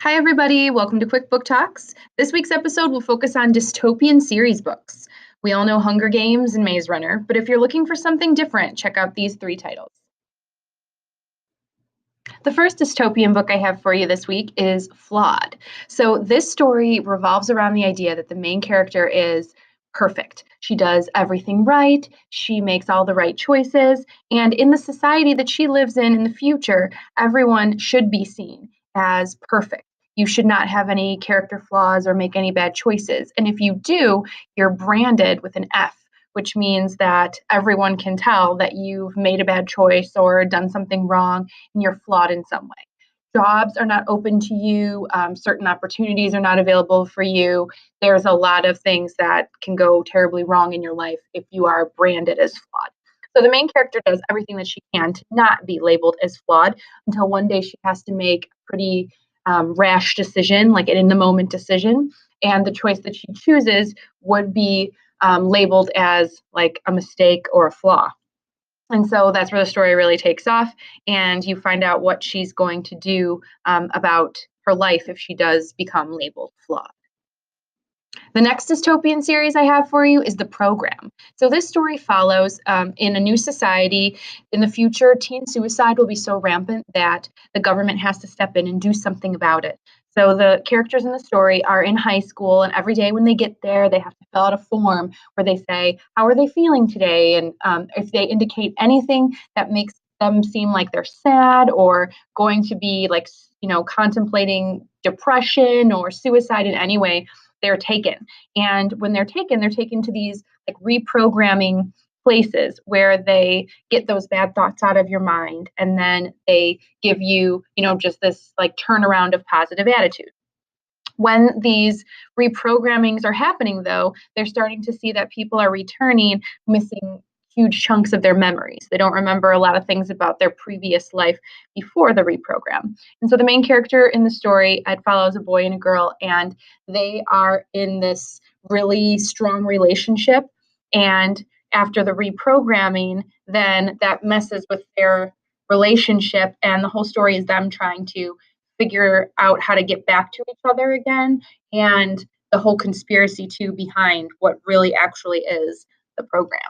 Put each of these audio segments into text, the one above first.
Hi, everybody. Welcome to Quick Book Talks. This week's episode will focus on dystopian series books. We all know Hunger Games and Maze Runner, but if you're looking for something different, check out these three titles. The first dystopian book I have for you this week is Flawed. So, this story revolves around the idea that the main character is perfect. She does everything right, she makes all the right choices, and in the society that she lives in the future, everyone should be seen as perfect. You should not have any character flaws or make any bad choices. And if you do, you're branded with an F, which means that everyone can tell that you've made a bad choice or done something wrong and you're flawed in some way. Jobs are not open to you, certain opportunities are not available for you. There's a lot of things that can go terribly wrong in your life if you are branded as flawed. So the main character does everything that she can to not be labeled as flawed until one day she has to make a pretty rash decision, like an in the moment decision. And the choice that she chooses would be labeled as like a mistake or a flaw. And so that's where the story really takes off, and you find out what she's going to do about her life if she does become labeled flawed. The next dystopian series I have for you is The Program. So, this story follows in a new society. In the future, teen suicide will be so rampant that the government has to step in and do something about it. So, the characters in the story are in high school, and every day when they get there, they have to fill out a form where they say, how are they feeling today? And if they indicate anything that makes them seem like they're sad or going to be like, contemplating depression or suicide in any way, they're taken. And when they're taken to these like reprogramming places where they get those bad thoughts out of your mind and then they give you, just this like turnaround of positive attitude. When these reprogrammings are happening, though, they're starting to see that people are returning missing huge chunks of their memories. They don't remember a lot of things about their previous life before the reprogram. And so the main character in the story, it follows a boy and a girl, and they are in this really strong relationship. And after the reprogramming, then that messes with their relationship. And the whole story is them trying to figure out how to get back to each other again, and the whole conspiracy too behind what really actually is the program.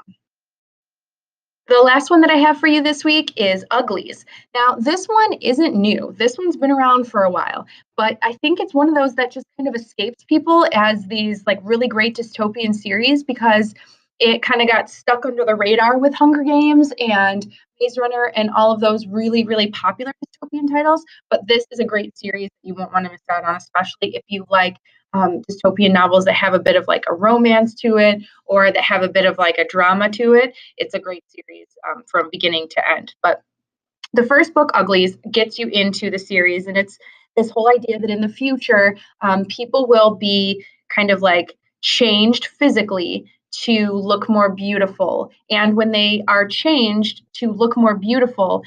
The last one that I have for you this week is Uglies. Now, this one isn't new. This one's been around for a while, but I think it's one of those that just kind of escapes people as these like really great dystopian series because it kind of got stuck under the radar with Hunger Games and Maze Runner and all of those really, really popular dystopian titles. But this is a great series that you won't want to miss out on, especially if you like dystopian novels that have a bit of like a romance to it or that have a bit of like a drama to it. It's a great series from beginning to end. But the first book, Uglies, gets you into the series, and it's this whole idea that in the future, people will be kind of like changed physically to look more beautiful. And when they are changed to look more beautiful,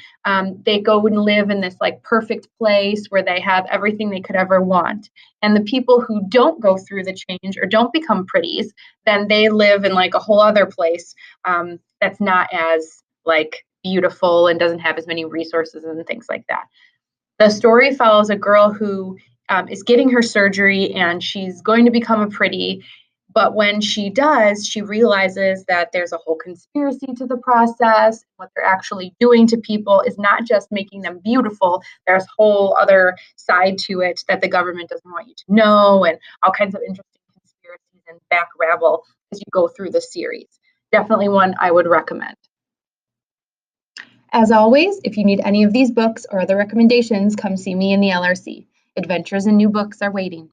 they go and live in this like perfect place where they have everything they could ever want. And the people who don't go through the change or don't become pretties, then they live in like a whole other place that's not as like beautiful and doesn't have as many resources and things like that. The story follows a girl who is getting her surgery and she's going to become a pretty. But when she does, she realizes that there's a whole conspiracy to the process. What they're actually doing to people is not just making them beautiful. There's a whole other side to it that the government doesn't want you to know, and all kinds of interesting conspiracies and back rabble as you go through the series. Definitely one I would recommend. As always, if you need any of these books or other recommendations, come see me in the LRC. Adventures in new books are waiting.